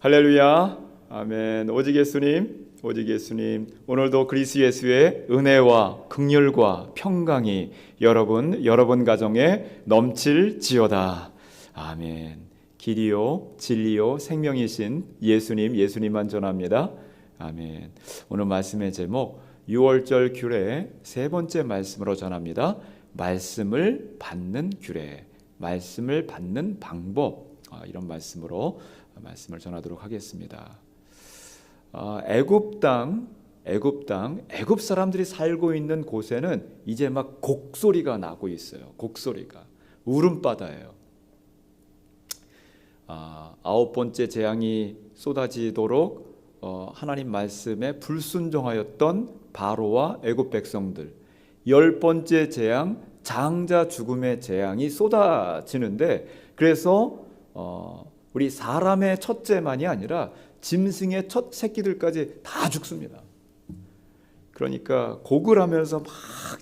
할렐루야. 아멘. 오직 예수님, 오직 예수님. 오늘도 그리스도 예수의 은혜와 긍휼과 평강이 여러분 가정에 넘칠지어다. 아멘. 길이요 진리요 생명이신 예수님만 전합니다. 아멘. 오늘 말씀의 제목 6월절 규례 세 번째 말씀으로 전합니다. 말씀을 받는 규례, 말씀을 받는 방법, 이런 말씀으로 말씀을 전하도록 하겠습니다. 애굽 사람들이 살고 있는 곳에는 이제 막 곡소리가 나고 있어요. 곡소리가 울음바다예요. 아홉 번째 재앙이 쏟아지도록 하나님 말씀에 불순종하였던 바로와 애굽 백성들, 열 번째 재앙, 장자 죽음의 재앙이 쏟아지는데, 그래서 우리 사람의 첫째만이 아니라 짐승의 첫 새끼들까지 다 죽습니다. 그러니까 곡을 하면서 막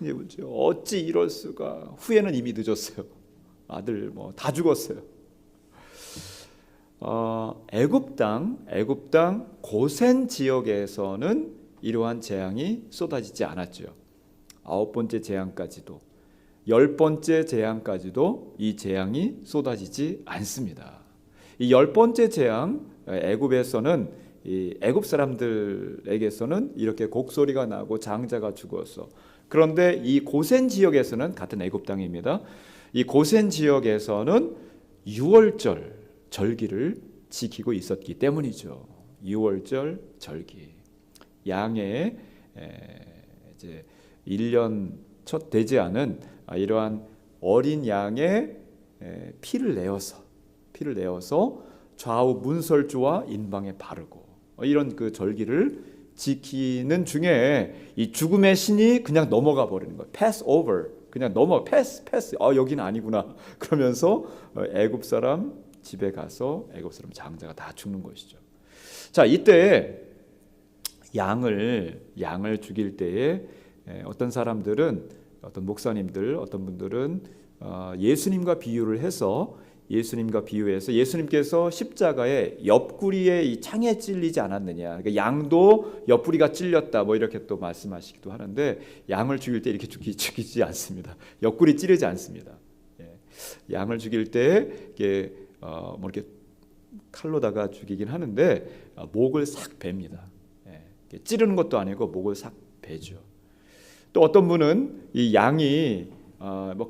이제 어찌 이럴 수가. 후에는 이미 늦었어요. 아들 다 죽었어요. 애굽 땅 고센 지역에서는 이러한 재앙이 쏟아지지 않았죠. 아홉 번째 재앙까지도, 열 번째 재앙까지도 이 재앙이 쏟아지지 않습니다. 이 열 번째 재앙, 애굽에서는 이 애굽 사람들에게서는 이렇게 곡소리가 나고 장자가 죽었어. 그런데 이 고센 지역에서는, 같은 애굽 땅입니다. 이 고센 지역에서는 유월절 절기를 지키고 있었기 때문이죠. 유월절 절기, 양의 이제 1년 첫 되지 않은 이러한 어린 양의 피를 내어서 좌우 문설주와 인방에 바르고, 이런 그 절기를 지키는 중에 이 죽음의 신이 그냥 넘어가 버리는 거예요. pass over, 그냥 패스. 여기는 아니구나. 그러면서 애굽 사람 집에 가서 애굽 사람 장자가 다 죽는 것이죠. 자, 이때 양을 죽일 때에 어떤 사람들은, 어떤 목사님들, 어떤 분들은 예수님과 예수님께서 십자가에 옆구리에 이 창에 찔리지 않았느냐, 그러니까 양도 옆구리가 찔렸다, 이렇게 또 말씀하시기도 하는데, 양을 죽일 때 이렇게 죽이지 않습니다. 옆구리 찌르지 않습니다. 양을 죽일 때 이렇게 이렇게 칼로다가 죽이긴 하는데 목을 싹 베입니다. 찌르는 것도 아니고 목을 싹 베죠. 또 어떤 분은 이 양이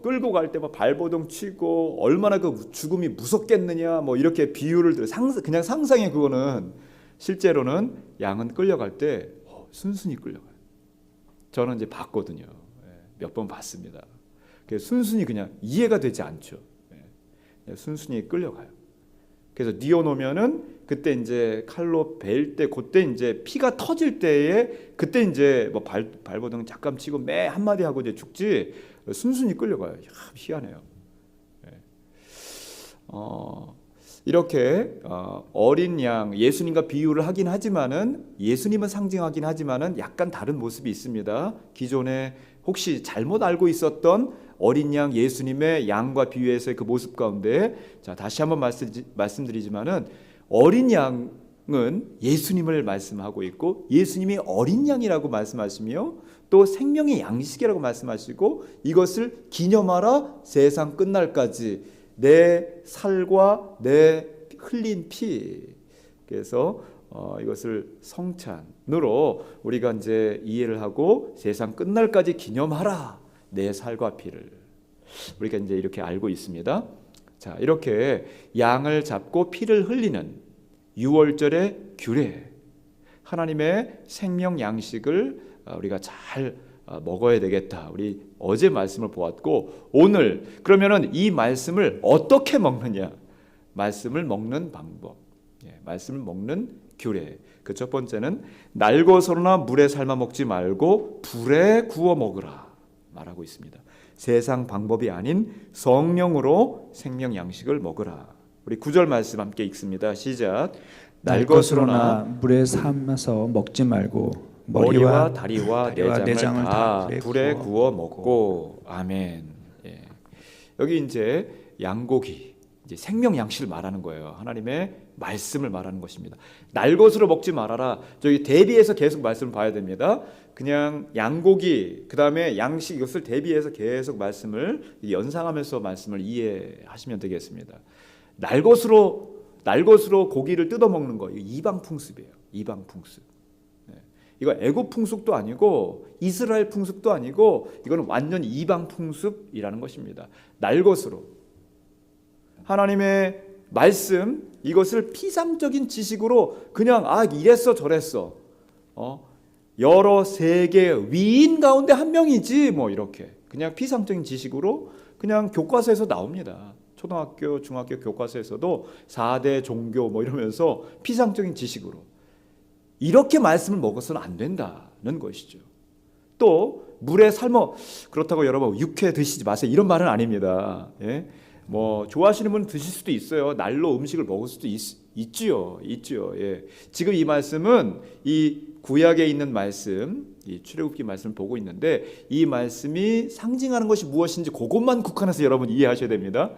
끌고 갈 때 발버둥 치고 얼마나 그 죽음이 무섭겠느냐, 이렇게 비유를 그냥 상상해. 그거는 실제로는 양은 끌려갈 때 순순히 끌려가요. 저는 이제 봤거든요. 몇 번 봤습니다. 순순히 그냥 이해가 되지 않죠. 순순히 끌려가요. 그래서 뉘어놓으면은 그때 이제 칼로 벨 때, 그때 이제 피가 터질 때에, 그때 이제 발버둥 잠깐 치고 매 한마디 하고 이제 죽지, 순순히 끌려가요. 희한해요. 이렇게 어린 양, 예수님과 비유를 하긴 하지만은, 예수님은 상징하긴 하지만은 약간 다른 모습이 있습니다. 기존에 혹시 잘못 알고 있었던 어린 양 예수님의 양과 비유해서의 그 모습 가운데, 자, 다시 한번 말씀드리지만은, 어린 양은 예수님을 말씀하고 있고, 예수님이 어린 양이라고 말씀하시며, 또 생명의 양식이라고 말씀하시고, 이것을 기념하라 세상 끝날까지, 내 살과 내 흘린 피. 그래서 이것을 성찬으로 우리가 이제 이해를 하고, 세상 끝날까지 기념하라 내 살과 피를, 우리가 이제 이렇게 알고 있습니다. 자, 이렇게 양을 잡고 피를 흘리는 유월절의 규례, 하나님의 생명 양식을 우리가 잘 먹어야 되겠다. 우리 어제 말씀을 보았고, 오늘 그러면은 이 말씀을 어떻게 먹느냐, 말씀을 먹는 방법, 말씀을 먹는 규례. 그 첫 번째는 날것으로나 물에 삶아 먹지 말고 불에 구워 먹으라 말하고 있습니다. 세상 방법이 아닌 성령으로 생명 양식을 먹으라. 우리 9절 말씀 함께 읽습니다. 시작. 날것으로나 물에 삶아서 먹지 말고 머리와 다리와 내장을 다 불에 구워 먹고. 아멘. 여기 이제 양고기, 이제 생명 양식을 말하는 거예요. 하나님의 말씀을 말하는 것입니다. 날 것으로 먹지 말아라. 저기 대비해서 계속 말씀을 봐야 됩니다. 그냥 양고기, 그 다음에 양식, 이것을 대비해서 계속 말씀을 연상하면서 말씀을 이해하시면 되겠습니다. 날 것으로 고기를 뜯어 먹는 거, 이거 이방 풍습이에요. 이방 풍습. 이거 애굽 풍습도 아니고 이스라엘 풍습도 아니고 이거는 완전 이방 풍습이라는 것입니다. 날 것으로 하나님의 말씀, 이것을 피상적인 지식으로 그냥 이랬어 저랬어, 여러 세계 위인 가운데 한 명이지 뭐 이렇게 그냥 피상적인 지식으로 그냥 교과서에서 나옵니다. 초등학교, 중학교 교과서에서도 4대 종교 뭐 이러면서 피상적인 지식으로 이렇게 말씀을 먹어서는 안 된다는 것이죠. 또 물에 삶아, 그렇다고 여러분 육회 드시지 마세요, 이런 말은 아닙니다. 예? 뭐 좋아하시는 분 드실 수도 있어요. 날로 음식을 먹을 수도 있지요. 예. 지금 이 말씀은 이 구약에 있는 말씀, 이 출애굽기 말씀을 보고 있는데 이 말씀이 상징하는 것이 무엇인지 그것만 국한해서 여러분 이해하셔야 됩니다.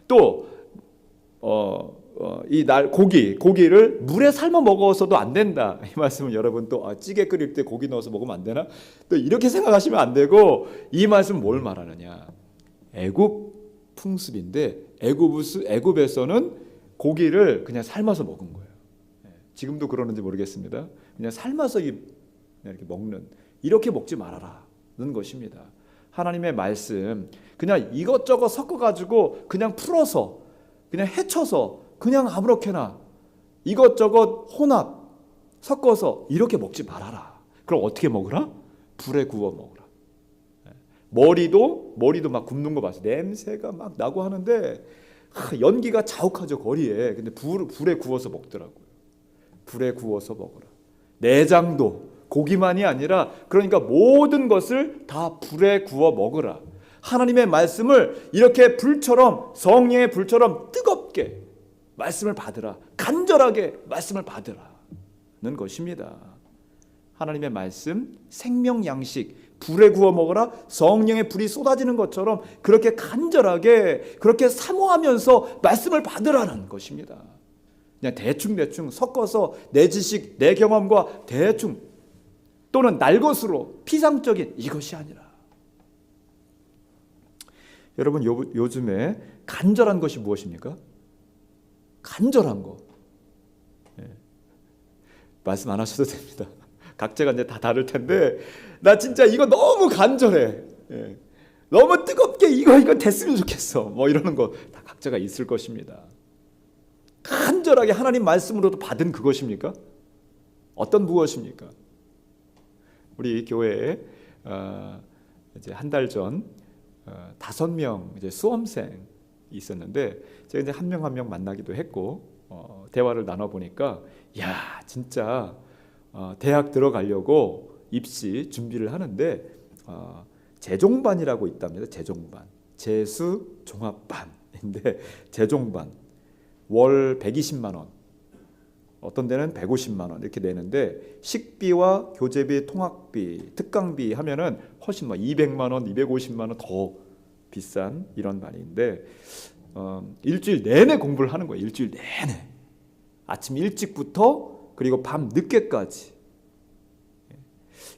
또 이 고기를 물에 삶아 먹어서도 안 된다. 이 말씀은 여러분 또 찌개 끓일 때 고기 넣어서 먹으면 안 되나? 또 이렇게 생각하시면 안 되고, 이 말씀은 뭘 말하느냐? 애굽 풍습인데 애굽에서는 고기를 그냥 삶아서 먹은 거예요. 지금도 그러는지 모르겠습니다. 그냥 삶아서 이렇게 먹는, 이렇게 먹지 말아라는 것입니다. 하나님의 말씀 그냥 이것저것 섞어가지고 그냥 풀어서 그냥 헤쳐서 그냥 아무렇게나 이것저것 혼합 섞어서 이렇게 먹지 말아라. 그럼 어떻게 먹으라? 불에 구워 먹으라. 머리도 막 굽는 거 봐서 냄새가 막 나고 하는데 연기가 자욱하죠 거리에. 근데 불에 구워서 먹더라고요. 불에 구워서 먹으라. 내장도 고기만이 아니라 그러니까 모든 것을 다 불에 구워 먹으라. 하나님의 말씀을 이렇게 불처럼, 성령의 불처럼 뜨겁게 말씀을 받으라. 간절하게 말씀을 받으라는 것입니다. 하나님의 말씀, 생명 양식, 불에 구워 먹으라. 성령의 불이 쏟아지는 것처럼 그렇게 간절하게, 그렇게 사모하면서 말씀을 받으라는 것입니다. 그냥 대충 섞어서 내 지식, 내 경험과 대충 또는 날 것으로 피상적인 이것이 아니라, 여러분 요즘에 간절한 것이 무엇입니까? 간절한 거. 말씀 안 하셔도 됩니다. 각자가 이제 다 다를 텐데, 나 진짜 이거 너무 간절해. 너무 뜨겁게 이거 됐으면 좋겠어. 뭐 이러는 거 다 각자가 있을 것입니다. 간절하게 하나님 말씀으로도 받은 그것입니까? 어떤 무엇입니까? 우리 교회에 이제 한 달 전 5명 이제 수험생이 있었는데, 제가 이제 한 명 한 명 만나기도 했고 대화를 나눠 보니까 야 진짜 대학 들어가려고 입시 준비를 하는데 재종반이라고 있답니다. 재종반, 재수 종합반인데 재종반 월 120만 원, 어떤 데는 150만 원 이렇게 내는데 식비와 교재비, 통학비, 특강비 하면은 훨씬 200만 원, 250만 원 더 비싼 이런 반인데 일주일 내내 공부를 하는 거예요. 일주일 내내 아침 일찍부터 그리고 밤 늦게까지.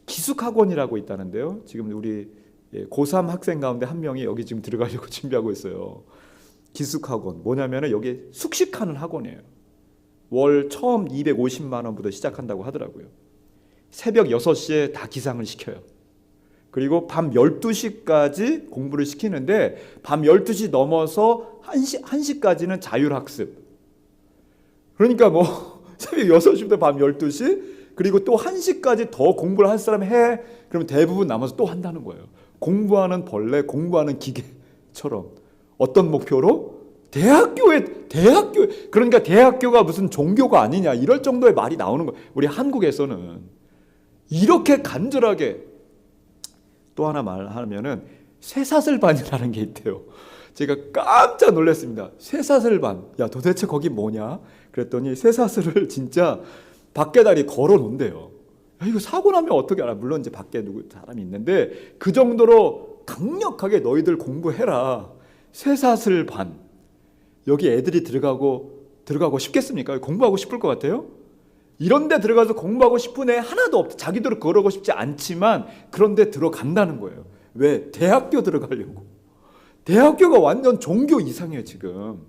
기숙학원이라고 있다는데요. 지금 우리 고3 학생 가운데 한 명이 여기 지금 들어가려고 준비하고 있어요. 기숙학원 뭐냐면은 여기 숙식하는 학원이에요. 월 처음 250만 원부터 시작한다고 하더라고요. 새벽 6시에 다 기상을 시켜요. 그리고 밤 12시까지 공부를 시키는데 밤 12시 넘어서 1시까지는 자율학습. 그러니까 뭐 새벽 6시부터 밤 12시 그리고 또 1시까지 더 공부를 할 사람 해. 그러면 대부분 남아서 또 한다는 거예요. 공부하는 벌레, 공부하는 기계처럼. 어떤 목표로? 대학교에 그러니까 대학교가 무슨 종교가 아니냐 이럴 정도의 말이 나오는 거예요. 우리 한국에서는 이렇게 간절하게. 또 하나 말하면은 쇠사슬반이라는 게 있대요. 제가 깜짝 놀랐습니다. 쇠사슬반, 야 도대체 거기 뭐냐? 그랬더니 쇠사슬을 진짜 밖에다 걸어 놓은대요. 야, 이거 사고 나면 어떻게 알아? 물론 이제 밖에 누구 사람이 있는데 그 정도로 강력하게 너희들 공부해라. 쇠사슬반. 여기 애들이 들어가고 들어가고 싶겠습니까? 공부하고 싶을 것 같아요? 이런 데 들어가서 공부하고 싶은 애 하나도 없다. 자기들은 그러고 싶지 않지만 그런데 들어간다는 거예요. 왜? 대학교 들어가려고. 대학교가 완전 종교 이상이에요 지금.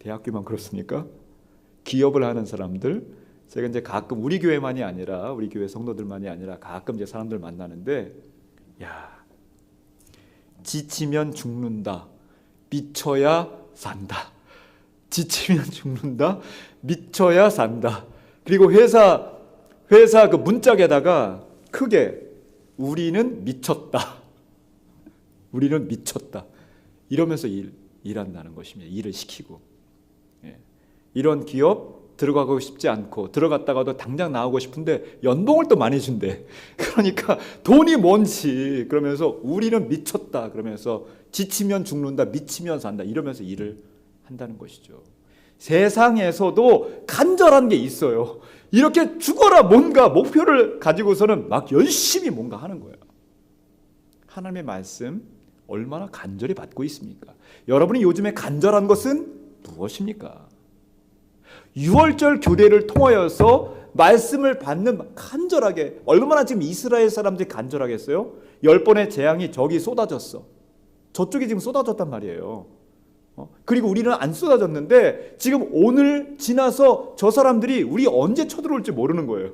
대학교만 그렇습니까? 기업을 하는 사람들, 제가 이제 가끔 우리 교회만이 아니라 우리 교회 성도들만이 아니라 가끔 이제 사람들 만나는데, 야, 지치면 죽는다, 미쳐야 산다. 지치면 죽는다, 미쳐야 산다. 그리고 회사 그 문짝에다가 크게 우리는 미쳤다. 우리는 미쳤다. 이러면서 일한다는 것입니다. 일을 시키고. 이런 기업 들어가고 싶지 않고 들어갔다가도 당장 나오고 싶은데 연봉을 또 많이 준대. 그러니까 돈이 뭔지 그러면서 우리는 미쳤다. 그러면서 지치면 죽는다, 미치면 산다. 이러면서 일을 한다는 것이죠. 세상에서도 간절한 게 있어요. 이렇게 죽어라 뭔가 목표를 가지고서는 막 열심히 뭔가 하는 거예요. 하나님의 말씀 얼마나 간절히 받고 있습니까? 여러분이 요즘에 간절한 것은 무엇입니까? 6월절 교대를 통하여서 말씀을 받는 간절하게, 얼마나 지금 이스라엘 사람들이 간절하겠어요? 10번의 재앙이 저기 쏟아졌어. 저쪽에 지금 쏟아졌단 말이에요. 그리고 우리는 안 쏟아졌는데 지금 오늘 지나서 저 사람들이 우리 언제 쳐들어올지 모르는 거예요.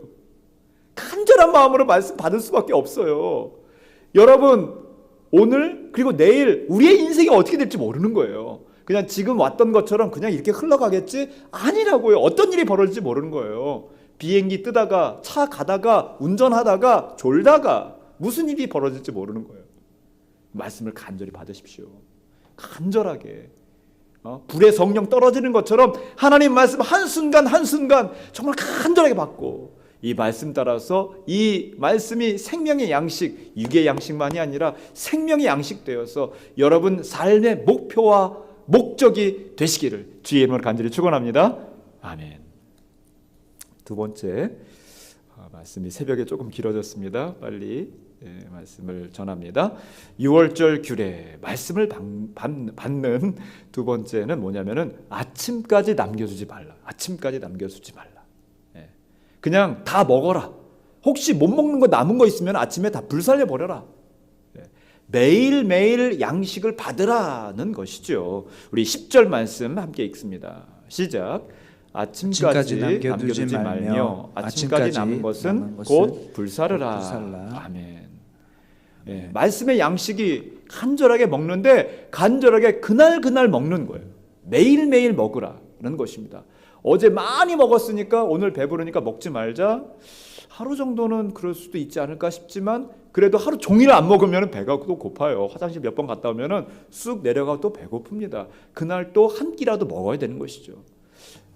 간절한 마음으로 말씀 받을 수밖에 없어요. 여러분, 오늘 그리고 내일 우리의 인생이 어떻게 될지 모르는 거예요. 그냥 지금 왔던 것처럼 그냥 이렇게 흘러가겠지? 아니라고요. 어떤 일이 벌어질지 모르는 거예요. 비행기 뜨다가, 차 가다가, 운전하다가, 졸다가 무슨 일이 벌어질지 모르는 거예요. 말씀을 간절히 받으십시오. 간절하게. 불의 성령 떨어지는 것처럼 하나님 말씀 한순간 한순간 정말 간절하게 받고, 이 말씀 따라서 이 말씀이 생명의 양식, 육의 양식만이 아니라 생명의 양식 되어서 여러분 삶의 목표와 목적이 되시기를 주의 이름으로 간절히 축원합니다. 아멘. 두 번째, 말씀이 새벽에 조금 길어졌습니다. 빨리 말씀을 전합니다. 6월절 규례, 말씀을 받는 두 번째는 뭐냐면은 아침까지 남겨두지 말라. 아침까지 남겨두지 말라. 그냥 다 먹어라. 혹시 못 먹는 거 남은 거 있으면 아침에 다 불살려 버려라. 매일매일 양식을 받으라는 것이죠. 우리 10절 말씀 함께 읽습니다. 시작. 아침까지 남겨두지 말며 아침까지 남은 것은 곧 불사르라. 아멘. 말씀의 양식이 간절하게 먹는데 간절하게 그날 먹는 거예요. 매일매일 먹으라는 것입니다. 어제 많이 먹었으니까 오늘 배부르니까 먹지 말자. 하루 정도는 그럴 수도 있지 않을까 싶지만 그래도 하루 종일 안 먹으면 배가 또 고파요. 화장실 몇 번 갔다 오면 쑥 내려가 또 배고픕니다. 그날 또 한 끼라도 먹어야 되는 것이죠.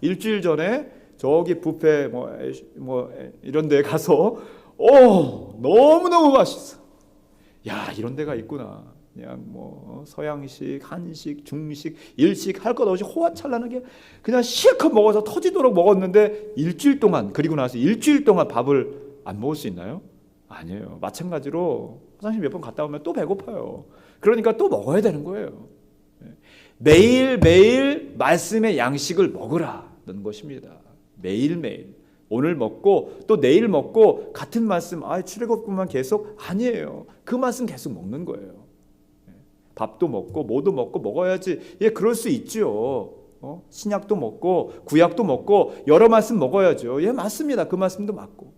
일주일 전에 저기 뷔페 뭐 이런 데 가서 너무너무 맛있어. 야, 이런 데가 있구나. 그냥 뭐 서양식, 한식, 중식, 일식 할 것 없이 호화찬란하게 그냥 실컷 먹어서 터지도록 먹었는데 일주일 동안, 그리고 나서 일주일 동안 밥을 안 먹을 수 있나요? 아니에요. 마찬가지로 화장실 몇 번 갔다 오면 또 배고파요. 그러니까 또 먹어야 되는 거예요. 매일매일 말씀의 양식을 먹으라는 것입니다. 매일매일. 오늘 먹고 또 내일 먹고 같은 말씀, 출애굽만 계속 아니에요. 그 말씀 계속 먹는 거예요. 밥도 먹고 뭐도 먹고 먹어야지. 그럴 수 있죠. 신약도 먹고 구약도 먹고 여러 말씀 먹어야죠. 맞습니다. 그 말씀도 맞고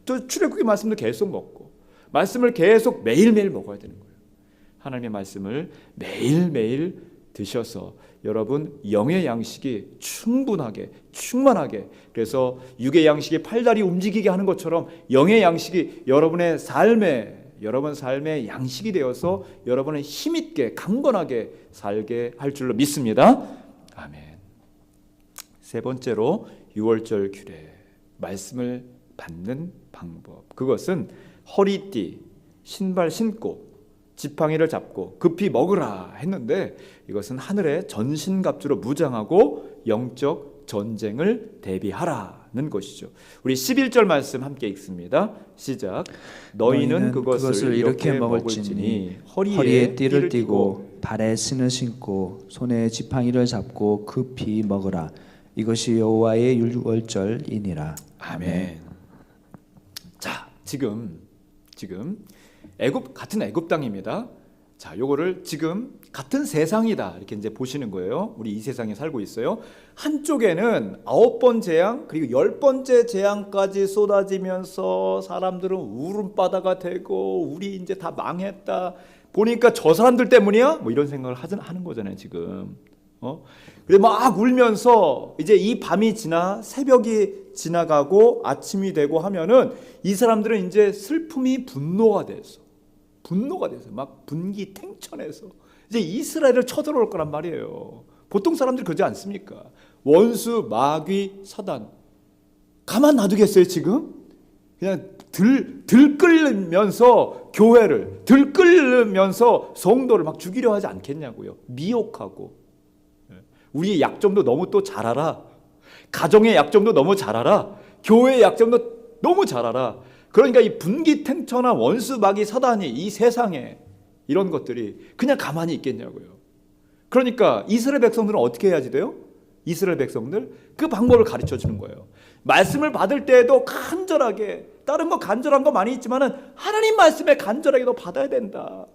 또 출애굽기 말씀도 계속 먹고 말씀을 계속 매일매일 먹어야 되는 거예요. 하나님의 말씀을 매일매일 드셔서 여러분 영의 양식이 충만하게 그래서 육의 양식이 팔다리 움직이게 하는 것처럼 영의 양식이 여러분 삶의 양식이 되어서 여러분의 힘있게 강건하게 살게 할 줄로 믿습니다. 아멘. 세 번째로 6월절 규례, 말씀을 받는 방법. 그것은 허리띠, 신발 신고 지팡이를 잡고 급히 먹으라 했는데 이것은 하늘의 전신갑주로 무장하고 영적 전쟁을 대비하라는 것이죠. 우리 11절 말씀 함께 읽습니다. 시작. 너희는 그것을 이렇게 먹을지니 허리에 띠를 띠고 발에 신을 신고 손에 지팡이를 잡고 급히 먹으라. 이것이 여호와의 율월절이니라. 아멘. 자, 지금 같은 애굽 땅입니다. 자, 요거를 지금 같은 세상이다 이렇게 이제 보시는 거예요. 우리 이 세상에 살고 있어요. 한쪽에는 9번 재앙 그리고 10번째 재앙까지 쏟아지면서 사람들은 울음바다가 되고 우리 이제 다 망했다. 보니까 저 사람들 때문이야? 뭐 이런 생각을 하는 거잖아요, 지금. 그래 막 울면서 이제 이 밤이 지나 새벽이 지나가고 아침이 되고 하면은 이 사람들은 이제 슬픔이 분노가 돼서 막 분기탱천해서 이제 이스라엘을 쳐들어올 거란 말이에요. 보통 사람들이 그러지 않습니까? 원수, 마귀, 사단 가만 놔두겠어요 지금? 그냥 들끓으면서 교회를 들끓으면서 성도를 막 죽이려 하지 않겠냐고요. 미혹하고 우리의 약점도 너무 또 잘 알아. 가정의 약점도 너무 잘 알아. 교회의 약점도 너무 잘 알아. 그러니까 이 분기탱천한 원수, 마귀, 사단이 이 세상에 이런 것들이 그냥 가만히 있겠냐고요. 그러니까 이스라엘 백성들은 어떻게 해야지 돼요? 이스라엘 백성들 그 방법을 가르쳐 주는 거예요. 말씀을 받을 때에도 간절하게, 다른 거 간절한 거 많이 있지만은 하나님 말씀에 간절하게 너 받아야 된다.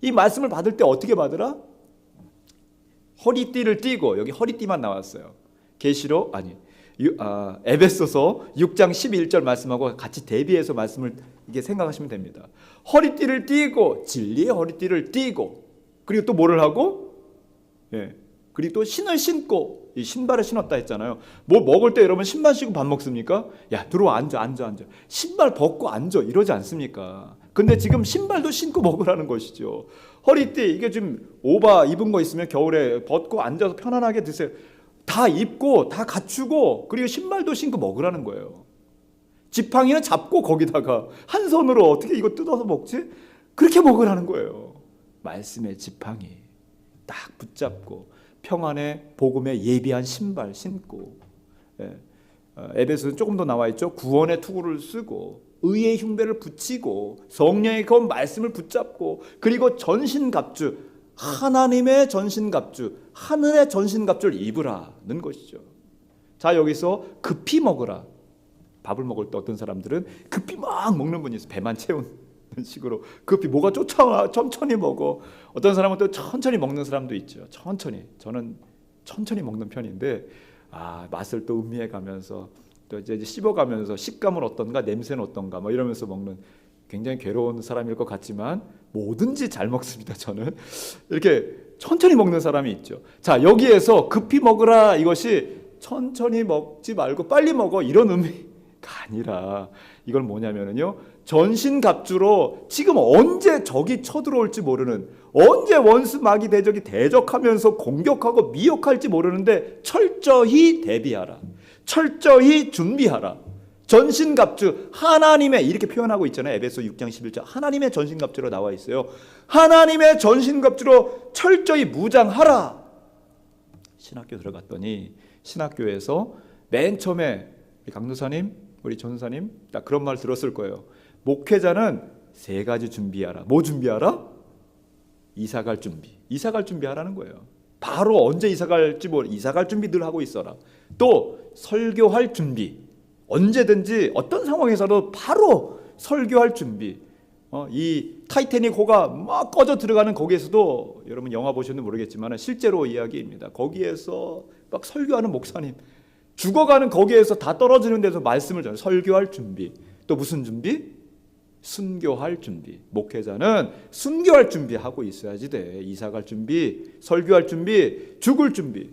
이 말씀을 받을 때 어떻게 받으라? 허리띠를 띠고, 여기 허리띠만 나왔어요. 계시록 에베소서 6장 11절 말씀하고 같이 대비해서 말씀을 이게 생각하시면 됩니다. 허리띠를 띠고, 진리의 허리띠를 띠고, 그리고 또 뭐를 하고? 그리고 또 신을 신고, 이 신발을 신었다 했잖아요. 뭐 먹을 때 여러분 신발 신고 밥 먹습니까? 야, 들어와 앉아. 신발 벗고 앉아 이러지 않습니까? 근데 지금 신발도 신고 먹으라는 것이죠. 허리띠 이게 좀 오바 입은 거 있으면 겨울에 벗고 앉아서 편안하게 드세요. 다 입고 다 갖추고 그리고 신발도 신고 먹으라는 거예요. 지팡이는 잡고 거기다가 한 손으로 어떻게 이거 뜯어서 먹지? 그렇게 먹으라는 거예요. 말씀의 지팡이 딱 붙잡고 평안의 복음에 예비한 신발 신고, 에베소는 조금 더 나와 있죠. 구원의 투구를 쓰고 의의 흉배를 붙이고 성령의 그 말씀을 붙잡고 그리고 전신갑주, 하나님의 전신갑주, 하늘의 전신갑주를 입으라는 것이죠. 자, 여기서 급히 먹으라. 밥을 먹을 때 어떤 사람들은 급히 막 먹는 분이 있어요. 배만 채우는 식으로 급히 뭐가 쫓아와 천천히 먹어. 어떤 사람은 또 천천히 먹는 사람도 있죠. 천천히. 저는 천천히 먹는 편인데 맛을 또 음미해 가면서 또 이제 씹어가면서 식감은 어떤가, 냄새는 어떤가, 뭐 이러면서 먹는 굉장히 괴로운 사람일 것 같지만 뭐든지 잘 먹습니다. 저는 이렇게 천천히 먹는 사람이 있죠. 자, 여기에서 급히 먹으라 이것이 천천히 먹지 말고 빨리 먹어 이런 의미가 아니라 이건 뭐냐면요, 전신갑주로 지금 언제 적이 쳐들어올지 모르는, 언제 원수 마귀 대적이 대적하면서 공격하고 미혹할지 모르는데 철저히 대비하라. 철저히 준비하라. 전신갑주, 하나님의, 이렇게 표현하고 있잖아요. 에베소 6장 11절 하나님의 전신갑주로 나와 있어요. 하나님의 전신갑주로 철저히 무장하라. 신학교 들어갔더니 신학교에서 맨 처음에 강도사님, 우리 전사님 딱 그런 말 들었을 거예요. 목회자는 3가지 준비하라. 뭐 준비하라? 이사갈 준비. 이사갈 준비하라는 거예요. 바로 언제 이사갈지 이사갈 준비 늘 하고 있어라. 또 설교할 준비. 언제든지 어떤 상황에서도 바로 설교할 준비. 이 타이타닉 호가 막 꺼져 들어가는 거기에서도 여러분 영화 보셨는지 모르겠지만 실제로 이야기입니다. 거기에서 막 설교하는 목사님, 죽어가는 거기에서 다 떨어지는 데서 말씀을 전해 설교할 준비. 또 무슨 준비? 순교할 준비. 목회자는 순교할 준비하고 있어야지 돼. 이사갈 준비, 설교할 준비, 죽을 준비.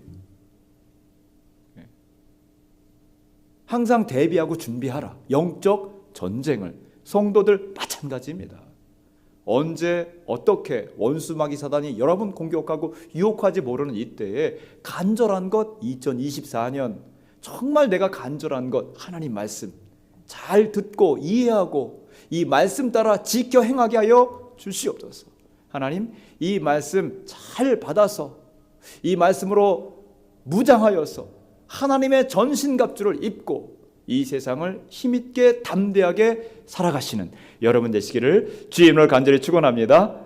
항상 대비하고 준비하라. 영적 전쟁을. 성도들 마찬가지입니다. 언제 어떻게 원수 마귀 사단이 여러분 공격하고 유혹하지 모르는 이때에 간절한 것, 2024년 정말 내가 간절한 것, 하나님 말씀 잘 듣고 이해하고 이 말씀 따라 지켜 행하게 하여 주시옵소서. 하나님, 이 말씀 잘 받아서 이 말씀으로 무장하여서 하나님의 전신갑주를 입고 이 세상을 힘있게 담대하게 살아가시는 여러분 되시기를 주의 이름으로 간절히 축원합니다.